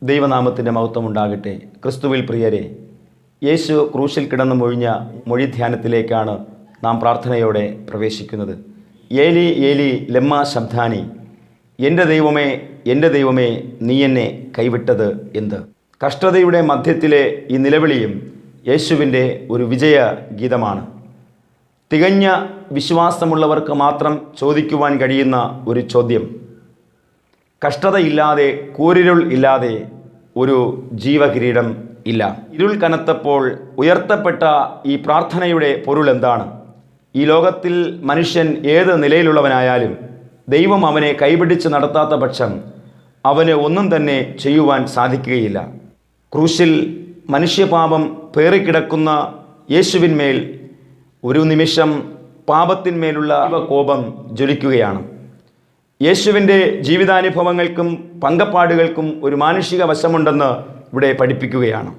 ദൈവനാമത്തിൻ്റെ മഹത്വം ഉണ്ടാകട്ടെ. ക്രിസ്തുവിൽ പ്രിയരെ, യേശു ക്രൂശിൽ കിടന്നു മൊഴിഞ്ഞ മൊഴി ധ്യാനത്തിലേക്കാണ് നാം പ്രാർത്ഥനയോടെ പ്രവേശിക്കുന്നത്. ഏലി ഏലി ലമ്മ ശബ്ദാനി, എൻ്റെ ദൈവമേ നീ എന്നെ കൈവിട്ടത് എന്ത്? കഷ്ടതയുടെ മധ്യത്തിലെ ഈ നിലവിളിയും യേശുവിൻ്റെ ഒരു വിജയ ഗീതമാണ്. തികഞ്ഞ വിശ്വാസമുള്ളവർക്ക് മാത്രം ചോദിക്കുവാൻ കഴിയുന്ന ഒരു ചോദ്യം. കഷ്ടതയില്ലാതെ, കൂരിരുൾ ഇല്ലാതെ ഒരു ജീവകിരീടം ഇല്ല. ഇരുൾ കനത്തപ്പോൾ ഉയർത്തപ്പെട്ട ഈ പ്രാർത്ഥനയുടെ പൊരുൾ എന്താണ്? ഈ ലോകത്തിൽ മനുഷ്യൻ ഏത് നിലയിലുള്ളവനായാലും ദൈവം അവനെ കൈപിടിച്ച് നടത്താത്ത പക്ഷം അവന് ഒന്നും തന്നെ ചെയ്യുവാൻ സാധിക്കുകയില്ല. ക്രൂശിൽ മനുഷ്യപാപം പേറിക്കിടക്കുന്ന യേശുവിന്മേൽ ഒരു നിമിഷം പാപത്തിന്മേലുള്ള കോപം ജ്വലിക്കുകയാണ്. യേശുവിൻ്റെ ജീവിതാനുഭവങ്ങൾക്കും പങ്കപ്പാടുകൾക്കും ഒരു മാനുഷിക വശമുണ്ടെന്ന് ഇവിടെ പഠിപ്പിക്കുകയാണ്.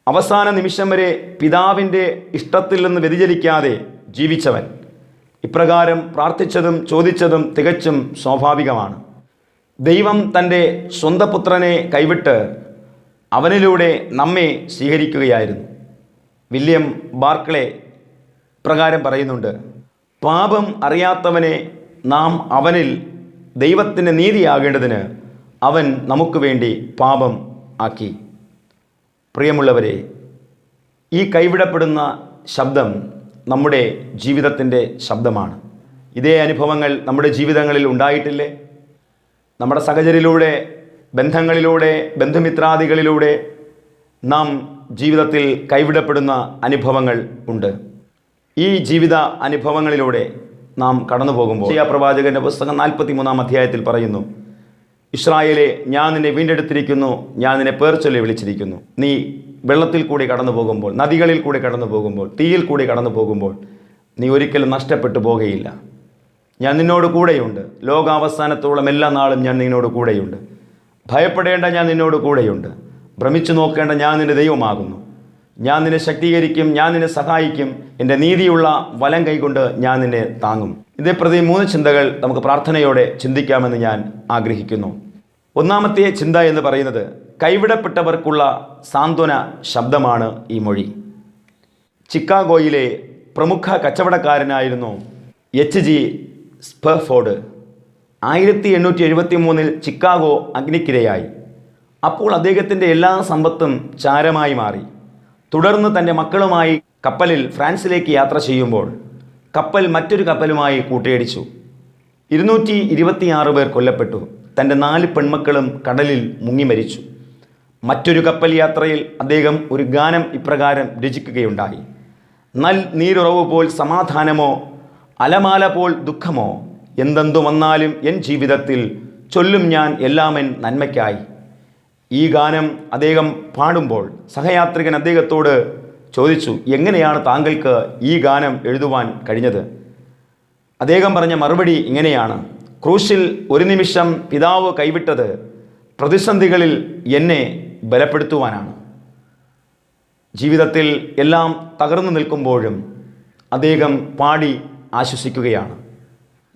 അവസാന നിമിഷം വരെ പിതാവിൻ്റെ ഇഷ്ടത്തിൽ നിന്ന് വ്യതിചലിക്കാതെ ജീവിച്ചവൻ ഇപ്രകാരം പ്രാർത്ഥിച്ചതും ചോദിച്ചതും തികച്ചും സ്വാഭാവികമാണ്. ദൈവം തൻ്റെ സ്വന്തം പുത്രനെ കൈവിട്ട് അവനിലൂടെ നമ്മെ സ്വീകരിക്കുകയായിരുന്നു. വില്യം ബാർക്ലേ പ്രകാരം പറയുന്നുണ്ട്, പാപം അറിയാത്തവനെ നാം അവനിൽ ദൈവത്തിൻ്റെ നീതിയാകേണ്ടതിന് അവൻ നമുക്ക് വേണ്ടി പാപം ആക്കി. പ്രിയമുള്ളവരെ, ഈ കൈവിടപ്പെടുന്ന ശബ്ദം നമ്മുടെ ജീവിതത്തിൻ്റെ ശബ്ദമാണ്. ഇതേ അനുഭവങ്ങൾ നമ്മുടെ ജീവിതങ്ങളിൽ ഉണ്ടായിട്ടില്ലേ? നമ്മുടെ സഹചര്യത്തിലൂടെ, ബന്ധങ്ങളിലൂടെ, ബന്ധുമിത്രാദികളിലൂടെ നാം ജീവിതത്തിൽ കൈവിടപ്പെടുന്ന അനുഭവങ്ങൾ ഉണ്ട്. ഈ ജീവിത അനുഭവങ്ങളിലൂടെ നാം കടന്നു പോകുമ്പോൾ പ്രവാചകന്റെ പുസ്തകം 43-ാം അധ്യായത്തിൽ പറയുന്നു, ഇസ്രായേലെ, ഞാൻ നിന്നെ വീണ്ടെടുത്തിരിക്കുന്നു, ഞാൻ നിന്നെ പേർ ചൊല്ലി വിളിച്ചിരിക്കുന്നു. നീ വെള്ളത്തിൽ കൂടി കടന്നു പോകുമ്പോൾ, നദികളിൽ കൂടി കടന്നു പോകുമ്പോൾ, തീയിൽ കൂടി കടന്നു പോകുമ്പോൾ നീ ഒരിക്കലും നഷ്ടപ്പെട്ടു പോകുകയില്ല. ഞാൻ നിന്നോട് കൂടെയുണ്ട്. ലോകാവസാനത്തോളം എല്ലാ നാളും ഞാൻ നിന്നോട് കൂടെയുണ്ട്. ഭയപ്പെടേണ്ട, ഞാൻ നിന്നോട് കൂടെയുണ്ട്. ഭ്രമിച്ചു നോക്കേണ്ട, ഞാൻ നിന്റെ ദൈവമാകുന്നു. ഞാൻ നിന്നെ ശക്തീകരിക്കും, ഞാൻ നിന്നെ സഹായിക്കും. എൻ്റെ നീതിയുള്ള വലം കൈകൊണ്ട് ഞാൻ നിന്നെ താങ്ങും. ഇതേ പ്രതി 3 ചിന്തകൾ നമുക്ക് പ്രാർത്ഥനയോടെ ചിന്തിക്കാമെന്ന് ഞാൻ ആഗ്രഹിക്കുന്നു. ഒന്നാമത്തെ ചിന്ത എന്ന് പറയുന്നത്, കൈവിടപ്പെട്ടവർക്കുള്ള സാന്ത്വന ശബ്ദമാണ് ഈ മൊഴി. ചിക്കാഗോയിലെ പ്രമുഖ കച്ചവടക്കാരനായിരുന്നു H.G. സ്പെർഫോർഡ്. 1873 ചിക്കാഗോ അഗ്നിക്കിരയായി. അപ്പോൾ അദ്ദേഹത്തിൻ്റെ എല്ലാ സമ്പത്തും ചാരമായി മാറി. തുടർന്ന് തൻ്റെ മക്കളുമായി കപ്പലിൽ ഫ്രാൻസിലേക്ക് യാത്ര ചെയ്യുമ്പോൾ കപ്പൽ മറ്റൊരു കപ്പലുമായി കൂട്ടിയിടിച്ചു. 226 പേർ കൊല്ലപ്പെട്ടു. തൻ്റെ 4 പെൺമക്കളും കടലിൽ മുങ്ങി മരിച്ചു. മറ്റൊരു കപ്പൽ യാത്രയിൽ അദ്ദേഹം ഒരു ഗാനം ഇപ്രകാരം രചിക്കുകയുണ്ടായി: നൽ നീരുറവ് പോൽ സമാധാനമോ, അലമാല പോൽ ദുഃഖമോ, എന്തെന്തു വന്നാലും എൻ ജീവിതത്തിൽ ചൊല്ലും ഞാൻ എല്ലാമെൻ നന്മയ്ക്കായി. ഈ ഗാനം അദ്ദേഹം പാടുമ്പോൾ സഹയാത്രികൻ അദ്ദേഹത്തോട് ചോദിച്ചു, എങ്ങനെയാണ് താങ്കൾക്ക് ഈ ഗാനം എഴുതുവാൻ കഴിഞ്ഞത്? അദ്ദേഹം പറഞ്ഞ മറുപടി ഇങ്ങനെയാണ്: ക്രൂശിൽ ഒരു നിമിഷം പിതാവ് കൈവിട്ടത് പ്രതിസന്ധികളിൽ എന്നെ ബലപ്പെടുത്തുവാനാണ്. ജീവിതത്തിൽ എല്ലാം തകർന്നു നിൽക്കുമ്പോഴും അദ്ദേഹം പാടി ആശ്വസിക്കുകയാണ്.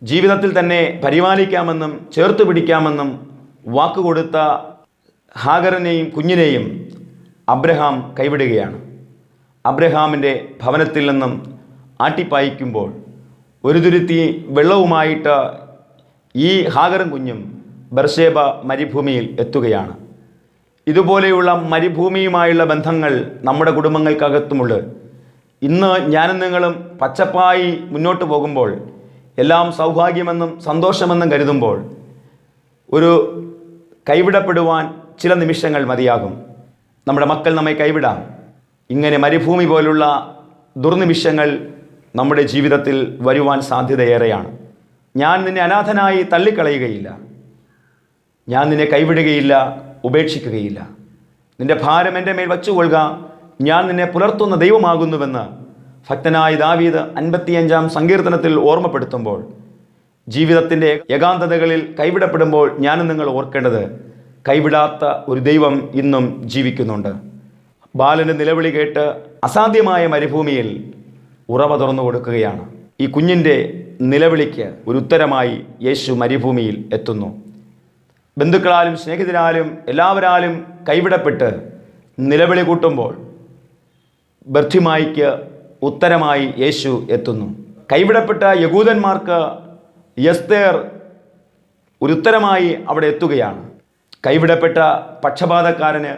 ജീവിതത്തിൽ തന്നെ പരിപാലിക്കാമെന്നും ചേർത്ത് പിടിക്കാമെന്നും വാക്കുകൊടുത്ത ഹാഗറിനെയും കുഞ്ഞിനെയും അബ്രഹാം കൈവിടുകയാണ്. അബ്രഹാമിൻ്റെ ഭവനത്തിൽ നിന്നും ആട്ടിപ്പായിക്കുമ്പോൾ ഒരു തുരുത്തി വെള്ളവുമായിട്ട് ഈ ഹാഗറും കുഞ്ഞും ബർശേബ മരുഭൂമിയിൽ എത്തുകയാണ്. ഇതുപോലെയുള്ള മരുഭൂമിയുമായുള്ള ബന്ധങ്ങൾ നമ്മുടെ കുടുംബങ്ങൾക്കകത്തുമുണ്ട്. ഇന്ന് ഞാനും നിങ്ങളും പച്ചപ്പായി മുന്നോട്ട് പോകുമ്പോൾ, എല്ലാം സൗഭാഗ്യമെന്നും സന്തോഷമെന്നും കരുതുമ്പോൾ, ഒരു കൈവിടപ്പെടുവാൻ ചില നിമിഷങ്ങൾ മതിയാകും. നമ്മുടെ മക്കൾ നമ്മെ കൈവിടാം. ഇങ്ങനെ മരുഭൂമി പോലുള്ള ദുർനിമിഷങ്ങൾ നമ്മുടെ ജീവിതത്തിൽ വരുവാൻ സാധ്യതയേറെയാണ്. ഞാൻ നിന്നെ അനാഥനായി തള്ളിക്കളയുകയില്ല, ഞാൻ നിന്നെ കൈവിടുകയില്ല, ഉപേക്ഷിക്കുകയില്ല. നിന്റെ ഭാരം എൻ്റെ മേൽ വച്ചുകൊള്ളുക, ഞാൻ നിന്നെ പുലർത്തുന്ന ദൈവമാകുന്നുവെന്ന് ഭക്തനായ ദാവീദ് 55-ാം സങ്കീർത്തനത്തിൽ ഓർമ്മപ്പെടുത്തുമ്പോൾ, ജീവിതത്തിൻ്റെ ഏകാന്തതകളിൽ കൈവിടപ്പെടുമ്പോൾ ഞാനും നിങ്ങൾ ഓർക്കേണ്ടത്, കൈവിടാത്ത ഒരു ദൈവം ഇന്നും ജീവിക്കുന്നുണ്ട്. ബാലൻ്റെ നിലവിളി കേട്ട് അസാധ്യമായ മരുഭൂമിയിൽ ഉറവ തുറന്നു കൊടുക്കുകയാണ്. ഈ കുഞ്ഞിൻ്റെ നിലവിളിക്ക് ഒരു ഉത്തരമായി യേശു മരുഭൂമിയിൽ എത്തുന്നു. ബന്ധുക്കളാലും സ്നേഹിതരാലും എല്ലാവരാലും കൈവിടപ്പെട്ട് നിലവിളി കൂട്ടുമ്പോൾ ബർത്തിമായിക്ക് ഉത്തരമായി യേശു എത്തുന്നു. കൈവിടപ്പെട്ട യഹൂദന്മാർക്ക് എസ്തേർ ഒരു ഉത്തരമായി അവിടെ എത്തുകയാണ്. കൈവിടപ്പെട്ട പക്ഷപാതക്കാരന്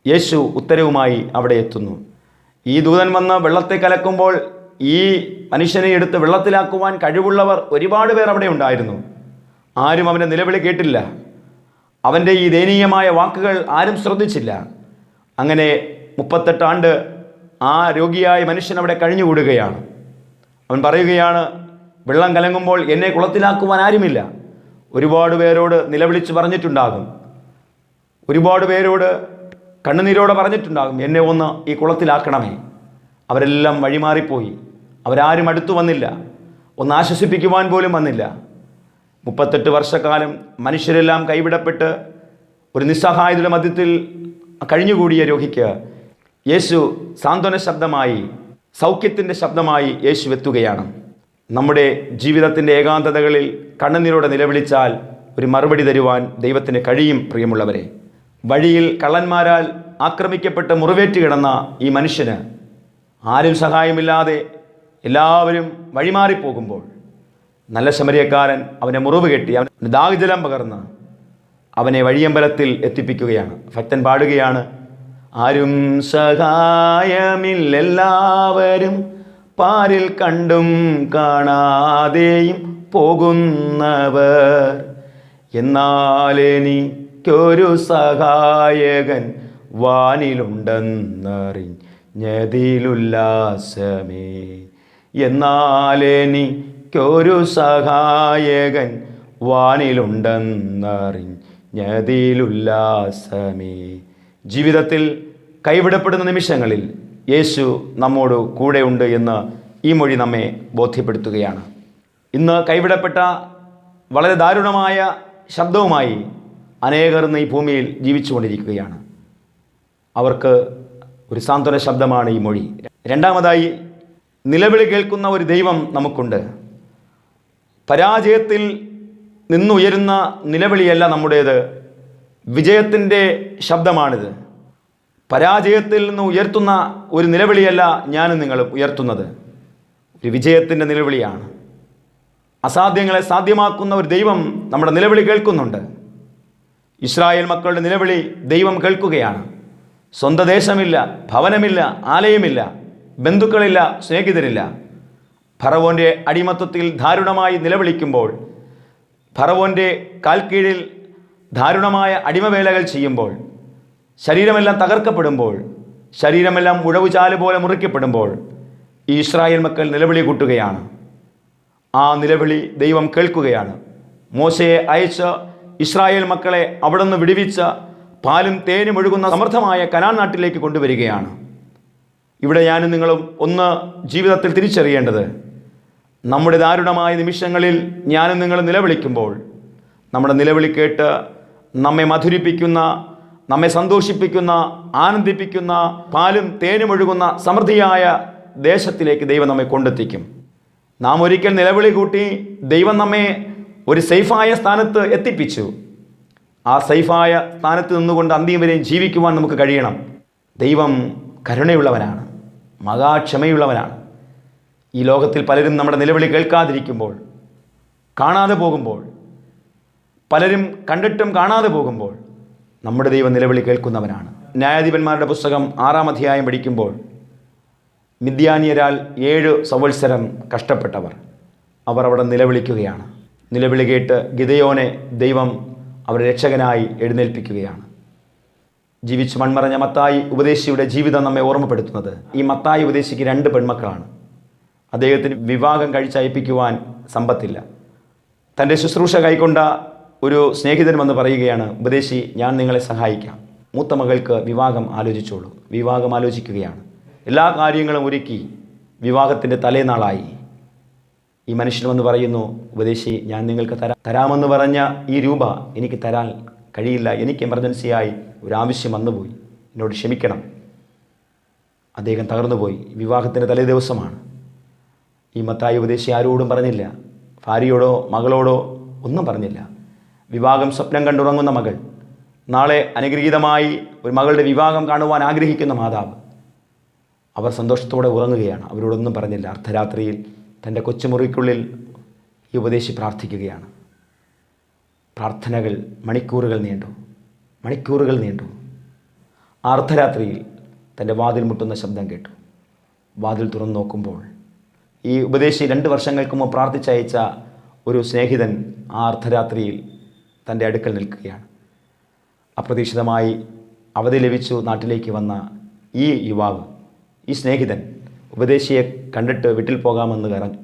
യേശു ഉത്തരവുമായി അവിടെ എത്തുന്നു. ഈ ദൂതൻ വന്ന് വെള്ളത്തെ കലക്കുമ്പോൾ ഈ മനുഷ്യനെ എടുത്ത് വെള്ളത്തിലാക്കുവാൻ കഴിവുള്ളവർ ഒരുപാട് പേർ അവിടെ ഉണ്ടായിരുന്നു. ആരും അവൻ്റെ നിലവിളി കേട്ടില്ല. അവൻ്റെ ഈ ദയനീയമായ വാക്കുകൾ ആരും ശ്രദ്ധിച്ചില്ല. അങ്ങനെ 38 ആണ്ട് ആ രോഗിയായ മനുഷ്യൻ അവിടെ കഴിഞ്ഞുകൂടുകയാണ്. അവൻ പറയുകയാണ്, വെള്ളം കലങ്ങുമ്പോൾ എന്നെ കുളത്തിലാക്കുവാൻ ആരുമില്ല. ഒരുപാട് പേരോട് നിലവിളിച്ച് പറഞ്ഞിട്ടുണ്ടാകും, ഒരുപാട് പേരോട് കണ്ണുനീരോടെ പറഞ്ഞിട്ടുണ്ടാകും, എന്നെ ഒന്ന് ഈ കുളത്തിലാക്കണമേ. അവരെല്ലാം വഴിമാറിപ്പോയി. അവരാരും അടുത്തു വന്നില്ല, ഒന്ന് ആശ്വസിപ്പിക്കുവാൻ പോലും വന്നില്ല. 38 വർഷക്കാലം മനുഷ്യരെല്ലാം കൈവിടപ്പെട്ട് ഒരു നിസ്സഹായതയുടെ മധ്യത്തിൽ കഴിഞ്ഞുകൂടിയ രോഗിക്ക് യേശു സാന്ത്വന ശബ്ദമായി, സൗഖ്യത്തിൻ്റെ ശബ്ദമായി യേശു എത്തുകയാണ്. നമ്മുടെ ജീവിതത്തിൻ്റെ ഏകാന്തതകളിൽ കണ്ണുനീരോടെ നിലവിളിച്ചാൽ ഒരു മറുപടി തരുവാൻ ദൈവത്തിന് കഴിയും. പ്രിയമുള്ളവരെ, വഴിയിൽ കള്ളന്മാരാൽ ആക്രമിക്കപ്പെട്ട് മുറിവേറ്റ് കിടന്ന ഈ മനുഷ്യന് ആരും സഹായമില്ലാതെ എല്ലാവരും വഴിമാറിപ്പോകുമ്പോൾ നല്ല ശമരിയക്കാരൻ അവനെ മുറിവ് കെട്ടി അവന് ദാഹജലം പകർന്ന് അവനെ വഴിയമ്പലത്തിൽ എത്തിപ്പിക്കുകയാണ്. ഭക്തൻ പാടുകയാണ്, ആരും സഹായമില്ലെല്ലാവരും പാരിൽ കണ്ടും കാണാതെയും പോകുന്നവർ, എന്നാലെനിക്കൊരു സഹായകൻ വാനിലുണ്ടെന്നറിഞ്ഞതിലുല്ലാസമേ. എന്നാലെനിക്കൊരു സഹായകൻ വാനിലുണ്ടെന്നറിഞ്ഞതിലുല്ലാസമേ. ജീവിതത്തിൽ കൈവിടപ്പെടുന്ന നിമിഷങ്ങളിൽ യേശു നമ്മോട് കൂടെയുണ്ട് എന്ന് ഈ മൊഴി നമ്മെ ബോധ്യപ്പെടുത്തുകയാണ്. ഇന്ന് കൈവിടപ്പെട്ട വളരെ ദാരുണമായ ശബ്ദവുമായി അനേകർ ഇന്ന് ഈ ഭൂമിയിൽ ജീവിച്ചുകൊണ്ടിരിക്കുകയാണ്. അവർക്ക് ഒരു സാന്ത്വന ശബ്ദമാണ് ഈ മൊഴി. രണ്ടാമതായി, നിലവിളി കേൾക്കുന്ന ഒരു ദൈവം നമുക്കുണ്ട്. പരാജയത്തിൽ നിന്നുയരുന്ന നിലവിളിയല്ല നമ്മുടേത്, വിജയത്തിൻ്റെ ശബ്ദമാണിത്. പരാജയത്തിൽ നിന്ന് ഉയർത്തുന്ന ഒരു നിലവിളിയല്ല ഞാനും നിങ്ങളും ഉയർത്തുന്നത്, ഒരു വിജയത്തിൻ്റെ നിലവിളിയാണ്. അസാധ്യങ്ങളെ സാധ്യമാക്കുന്ന ഒരു ദൈവം നമ്മുടെ നിലവിളി കേൾക്കുന്നുണ്ട്. ഇസ്രായേൽ മക്കളുടെ നിലവിളി ദൈവം കേൾക്കുകയാണ്. സ്വന്തം ദേശമില്ല, ഭവനമില്ല, ആലയമില്ല, ബന്ധുക്കളില്ല, സ്നേഹിതരില്ല. ഫറവോൻ്റെ അടിമത്വത്തിൽ ദാരുണമായി നിലവിളിക്കുമ്പോൾ, ഫറവോൻ്റെ കാൽക്കീഴിൽ ദാരുണമായ അടിമവേലകൾ ചെയ്യുമ്പോൾ, ശരീരമെല്ലാം തകർക്കപ്പെടുമ്പോൾ, ശരീരമെല്ലാം ഉഴവുചാല് പോലെ മുറിക്കപ്പെടുമ്പോൾ ഈ ഇസ്രായേൽ മക്കൾ നിലവിളി കൂട്ടുകയാണ്. ആ നിലവിളി ദൈവം കേൾക്കുകയാണ്. മോശയെ അയച്ച് ഇസ്രായേൽ മക്കളെ അവിടെ നിന്ന് വിടുവിച്ച് പാലും തേനും ഒഴുകുന്ന സമൃദ്ധമായ കനാൻ നാട്ടിലേക്ക് കൊണ്ടുവരികയാണ്. ഇവിടെ ഞാനും നിങ്ങളും ഒന്ന് ജീവിതത്തിൽ തിരിച്ചറിയേണ്ടത്, നമ്മുടെ ദാരുണമായ നിമിഷങ്ങളിൽ ഞാനും നിങ്ങളും നിലവിളിക്കുമ്പോൾ നമ്മുടെ നിലവിളി കേട്ട് നമ്മെ മധുരിപ്പിക്കുന്ന, നമ്മെ സന്തോഷിപ്പിക്കുന്ന, ആനന്ദിപ്പിക്കുന്ന, പാലും തേനും ഒഴുകുന്ന സമൃദ്ധിയായ ദേശത്തിലേക്ക് ദൈവം നമ്മെ കൊണ്ടെത്തിക്കും. നാം ഒരിക്കൽ നിലവിളി കൂട്ടി ദൈവം നമ്മെ ഒരു സേഫായ സ്ഥാനത്ത് എത്തിപ്പിച്ചു. ആ സേഫായ സ്ഥാനത്ത് നിന്നുകൊണ്ട് അന്ത്യം വരെയും ജീവിക്കുവാൻ നമുക്ക് കഴിയണം. ദൈവം കരുണയുള്ളവനാണ്, മഹാക്ഷമയുള്ളവനാണ്. ഈ ലോകത്തിൽ പലരും നമ്മുടെ നിലവിളി കേൾക്കാതിരിക്കുമ്പോൾ, കാണാതെ പോകുമ്പോൾ, പലരും കണ്ടിട്ടും കാണാതെ പോകുമ്പോൾ നമ്മുടെ ദൈവം നിലവിളി കേൾക്കുന്നവനാണ്. ന്യായാധിപന്മാരുടെ പുസ്തകം 6-ാം അധ്യായം പഠിക്കുമ്പോൾ മിദ്യാനിയരാൽ 7 സംവത്സരം കഷ്ടപ്പെട്ടവർ അവർ അവിടെ നിലവിളിക്കുകയാണ്. നിലവിളി കേട്ട് ഗിദെയോനെ ദൈവം അവരുടെ രക്ഷകനായി എഴുന്നേൽപ്പിക്കുകയാണ്. ജീവിച്ച് മൺമറഞ്ഞ മത്തായി ഉപദേശിയുടെ ജീവിതം നമ്മെ ഓർമ്മപ്പെടുത്തുന്നത്, ഈ മത്തായി ഉപദേശിക്ക് 2 പെൺമക്കളാണ്. അദ്ദേഹത്തിന് വിവാഹം കഴിച്ചയപ്പിക്കുവാൻ സമ്പത്തില്ല. തൻ്റെ ശുശ്രൂഷ കൈക്കൊണ്ട ഒരു സ്നേഹിതൻ വന്ന് പറയുകയാണ്, ഉപദേശി, ഞാൻ നിങ്ങളെ സഹായിക്കാം, മൂത്ത മകൾക്ക് വിവാഹം ആലോചിച്ചോളൂ. വിവാഹം ആലോചിക്കുകയാണ്. എല്ലാ കാര്യങ്ങളും ഒരുക്കി വിവാഹത്തിൻ്റെ തലേനാളായി. ഈ മനുഷ്യൻ വന്ന് പറയുന്നു, ഉപദേശി, ഞാൻ നിങ്ങൾക്ക് തരാമെന്ന് പറഞ്ഞ ഈ രൂപ എനിക്ക് തരാൻ കഴിയില്ല, എനിക്ക് എമർജൻസിയായി ഒരു ആവശ്യം വന്നുപോയി, എന്നോട് ക്ഷമിക്കണം. അദ്ദേഹം തകർന്നുപോയി. വിവാഹത്തിൻ്റെ തലേ ദിവസമാണ്. ഈ മത്തായി ഉപദേശി ആരോടും പറഞ്ഞില്ല, ഭാര്യയോടോ മകളോടോ ഒന്നും പറഞ്ഞില്ല. വിവാഹം സ്വപ്നം കണ്ടുറങ്ങുന്ന മകൾ, നാളെ അനുഗ്രഹീതമായി ഒരു മകളുടെ വിവാഹം കാണുവാൻ ആഗ്രഹിക്കുന്ന മാതാവ്, അവർ സന്തോഷത്തോടെ ഉറങ്ങുകയാണ്. അവരോടൊന്നും പറഞ്ഞില്ല. അർദ്ധരാത്രിയിൽ തൻ്റെ കൊച്ചുമുറിക്കുള്ളിൽ ഈ ഉപദേശി പ്രാർത്ഥിക്കുകയാണ്. പ്രാർത്ഥനകൾ മണിക്കൂറുകൾ നീണ്ടു. അർദ്ധരാത്രിയിൽ തൻ്റെ വാതിൽ മുട്ടുന്ന ശബ്ദം കേട്ടു. വാതിൽ തുറന്നു നോക്കുമ്പോൾ ഈ ഉപദേശി 2 വർഷങ്ങൾക്ക് മുമ്പ് പ്രാർത്ഥിച്ചയച്ച ഒരു സ്നേഹിതൻ ആ അർദ്ധരാത്രിയിൽ തൻ്റെ അടുക്കൽ നിൽക്കുകയാണ്. അപ്രതീക്ഷിതമായി അവധി ലഭിച്ചു നാട്ടിലേക്ക് വന്ന ഈ യുവാവ്, ഈ സ്നേഹിതൻ ഉപദേശിയെ കണ്ടിട്ട് വീട്ടിൽ പോകാമെന്ന് പറഞ്ഞു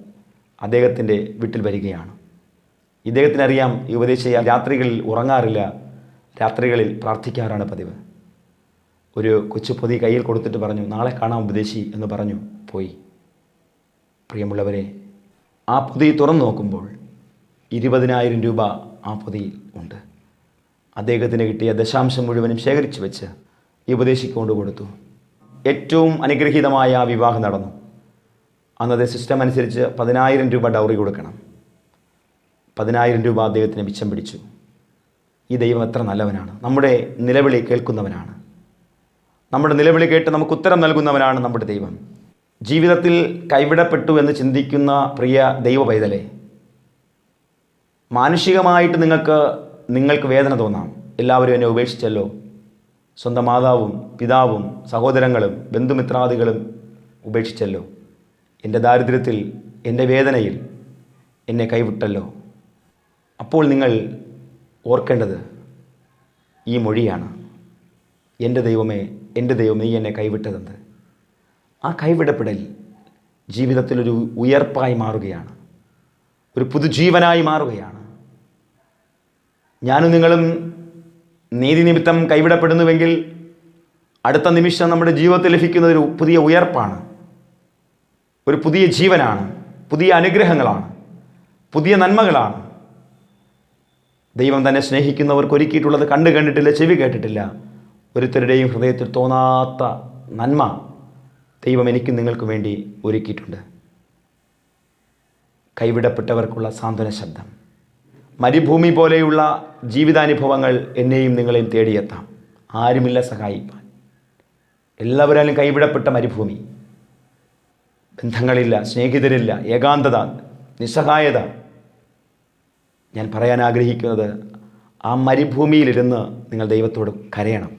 അദ്ദേഹത്തിൻ്റെ വീട്ടിൽ വരികയാണ്. ഇദ്ദേഹത്തിനറിയാം ഈ ഉപദേശി രാത്രികളിൽ ഉറങ്ങാറില്ല, രാത്രികളിൽ പ്രാർത്ഥിക്കാറാണ് പതിവ്. ഒരു കൊച്ചു പൊതി കയ്യിൽ കൊടുത്തിട്ട് പറഞ്ഞു, നാളെ കാണാം ഉപദേശി എന്ന് പറഞ്ഞു പോയി. പ്രിയമുള്ളവരെ, ആ പൊതി തുറന്നു നോക്കുമ്പോൾ 20,000 രൂപ ആ പൊതിയിൽ ഉണ്ട്. അദ്ദേഹത്തിന് കിട്ടിയ ദശാംശം മുഴുവനും ശേഖരിച്ചു വെച്ച് ഈ ഉപദേശിക്ക് കൊണ്ടുകൊടുത്തു. ഏറ്റവും അനുഗ്രഹീതമായ ആ വിവാഹം നടന്നു. അന്നത്തെ സിസ്റ്റം അനുസരിച്ച് 10,000 രൂപ ഡൗറി കൊടുക്കണം. 10,000 രൂപ അദ്ദേഹത്തിന് മിച്ചം പിടിച്ചു. ഈ ദൈവം എത്ര നല്ലവനാണ്! നമ്മുടെ നിലവിളി കേൾക്കുന്നവനാണ്. നമ്മുടെ നിലവിളി കേട്ട് നമുക്ക് ഉത്തരം നൽകുന്നവനാണ് നമ്മുടെ ദൈവം. ജീവിതത്തിൽ കൈവിടപ്പെട്ടു എന്ന് ചിന്തിക്കുന്ന പ്രിയ ദൈവ പൈതലേ, മാനുഷികമായിട്ട് നിങ്ങൾക്ക് വേദന തോന്നാം. എല്ലാവരും എന്നെ ഉപേക്ഷിച്ചല്ലോ, സ്വന്തം മാതാവും പിതാവും സഹോദരങ്ങളും ബന്ധുമിത്രാദികളും ഉപേക്ഷിച്ചല്ലോ, എൻ്റെ ദാരിദ്ര്യത്തിൽ എൻ്റെ വേദനയിൽ എന്നെ കൈവിട്ടല്ലോ. അപ്പോൾ നിങ്ങൾ ഓർക്കേണ്ടത് ഈ മൊഴിയാണ്, എൻ്റെ ദൈവമേ നീ എന്നെ കൈവിട്ടതെന്ത്. ആ കൈവിടപ്പെടൽ ജീവിതത്തിലൊരു ഉയർപ്പായി മാറുകയാണ്, ഒരു പുതുജീവനായി മാറുകയാണ്. ഞാനും നിങ്ങളും നീതി നിമിത്തം കൈവിടപ്പെടുന്നുവെങ്കിൽ അടുത്ത നിമിഷം നമ്മുടെ ജീവിതത്തിൽ ലഭിക്കുന്ന ഒരു പുതിയ ഉയർപ്പാണ്, ഒരു പുതിയ ജീവനാണ്, പുതിയ അനുഗ്രഹങ്ങളാണ്, പുതിയ നന്മകളാണ്. ദൈവം തന്നെ സ്നേഹിക്കുന്നവർക്ക് ഒരുക്കിയിട്ടുള്ളത് കണ്ടു കണ്ടിട്ടില്ല, ചെവി കേട്ടിട്ടില്ല. ഒരുത്തരുടെയും ഹൃദയത്തിൽ തോന്നാത്ത നന്മ ദൈവം എനിക്കും നിങ്ങൾക്ക് വേണ്ടി ഒരുക്കിയിട്ടുണ്ട്. കൈവിടപ്പെട്ടവർക്കുള്ള സാന്ത്വന ശബ്ദം. മരുഭൂമി പോലെയുള്ള ജീവിതാനുഭവങ്ങൾ എന്നെയും നിങ്ങളെയും തേടിയെത്താം. ആരുമില്ല സഹായിപ്പാൻ. എല്ലാവരാലും കൈവിടപ്പെട്ട മരുഭൂമി. ബന്ധങ്ങളില്ല, സ്നേഹിതരില്ല, ഏകാന്തത, നിസ്സഹായത. ഞാൻ പറയാൻ ആഗ്രഹിക്കുന്നത്, ആ മരുഭൂമിയിലിരുന്ന് നിങ്ങൾ ദൈവത്തോട് കരയണം.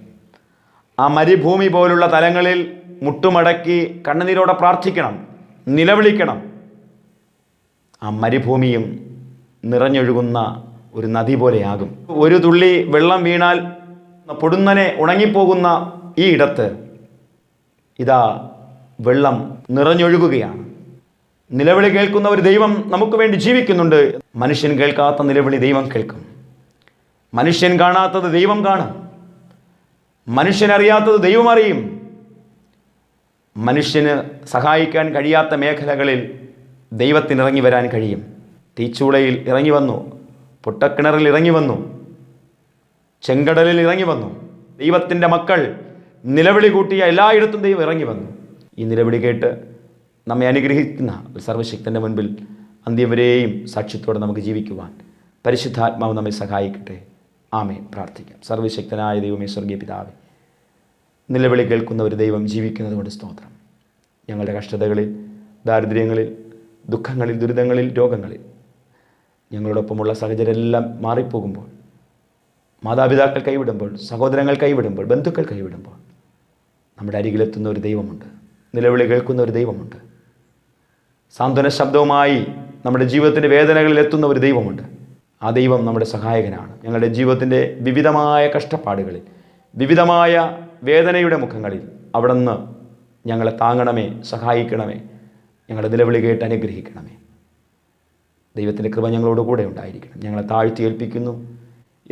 ആ മരുഭൂമി പോലുള്ള തലങ്ങളിൽ മുട്ടുമടക്കി കണ്ണുനീരോടെ പ്രാർത്ഥിക്കണം, നിലവിളിക്കണം. ആ മരുഭൂമിയും നിറഞ്ഞൊഴുകുന്ന ഒരു നദി പോലെയാകും. ഒരു തുള്ളി വെള്ളം വീണാൽ പൊടുന്നനെ ഉണങ്ങിപ്പോകുന്ന ഈ ഇടത്ത് ഇതാ വെള്ളം നിറഞ്ഞൊഴുകുകയാണ്. നിലവിളി കേൾക്കുന്ന ഒരു ദൈവം നമുക്ക് വേണ്ടി ജീവിക്കുന്നുണ്ട്. മനുഷ്യൻ കേൾക്കാത്ത നിലവിളി ദൈവം കേൾക്കും. മനുഷ്യൻ കാണാത്തത് ദൈവം കാണും. മനുഷ്യനറിയാത്തത് ദൈവം അറിയും. മനുഷ്യന് സഹായിക്കാൻ കഴിയാത്ത മേഖലകളിൽ ദൈവത്തിന് ഇറങ്ങി വരാൻ കഴിയും. തീച്ചൂളയിൽ ഇറങ്ങി വന്നു, പൊട്ടക്കിണറിൽ ഇറങ്ങി വന്നു, ചെങ്കടലിൽ ഇറങ്ങി വന്നു. ദൈവത്തിൻ്റെ മക്കൾ നിലവിളി കൂട്ടിയ എല്ലായിടത്തും ദൈവം ഇറങ്ങി വന്നു. ഈ നിലവിളി കേട്ട് നമ്മെ അനുഗ്രഹിക്കുന്ന ഒരു സർവ്വശക്തൻ്റെ മുൻപിൽ അന്ത്യം വരെയും സാക്ഷ്യത്തോടെ നമുക്ക് ജീവിക്കുവാൻ പരിശുദ്ധാത്മാവ് നമ്മെ സഹായിക്കട്ടെ. ആമേൻ. പ്രാർത്ഥിക്കാം. സർവ്വശക്തനായ ദൈവമേ, സ്വർഗീയ പിതാവേ, നിലവിളി കേൾക്കുന്ന ഒരു ദൈവം ജീവിക്കുന്നത് കൊണ്ട് സ്തോത്രം. ഞങ്ങളുടെ കഷ്ടതകളിൽ, ദാരിദ്ര്യങ്ങളിൽ, ദുഃഖങ്ങളിൽ, ദുരിതങ്ങളിൽ, രോഗങ്ങളിൽ ഞങ്ങളോടൊപ്പമുള്ള സഹചരെല്ലാം മാറിപ്പോകുമ്പോൾ, മാതാപിതാക്കൾ കൈവിടുമ്പോൾ, സഹോദരങ്ങൾ കൈവിടുമ്പോൾ, ബന്ധുക്കൾ കൈവിടുമ്പോൾ നമ്മുടെ അരികിലെത്തുന്ന ഒരു ദൈവമുണ്ട്. നിലവിളി കേൾക്കുന്ന ഒരു ദൈവമുണ്ട്. സാന്ത്വന ശബ്ദവുമായി നമ്മുടെ ജീവിതത്തിൻ്റെ വേദനകളിൽ എത്തുന്ന ഒരു ദൈവമുണ്ട്. ആ ദൈവം നമ്മുടെ സഹായകനാണ്. ഞങ്ങളുടെ ജീവിതത്തിൻ്റെ വിവിധമായ കഷ്ടപ്പാടുകളിൽ, വിവിധമായ വേദനയുടെ മുഖങ്ങളിൽ അവിടുന്ന് ഞങ്ങളെ താങ്ങണമേ, സഹായിക്കണമേ. ഞങ്ങളുടെ നിലവിളി കേട്ട് അനുഗ്രഹിക്കണമേ. ദൈവത്തിൻ്റെ കൃപ ഞങ്ങളോട് കൂടെ ഉണ്ടായിരിക്കണം. ഞങ്ങളെ താഴ്ത്തി ഏൽപ്പിക്കുന്നു.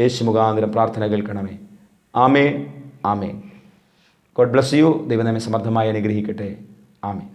യേശു മുഖാന്തരം പ്രാർത്ഥന കേൾക്കണമേ. ആമേൻ, ആമേൻ. God bless you. ദൈവം നമ്മെ സമർത്ഥമായി അനുഗ്രഹിക്കട്ടെ. ആമേൻ.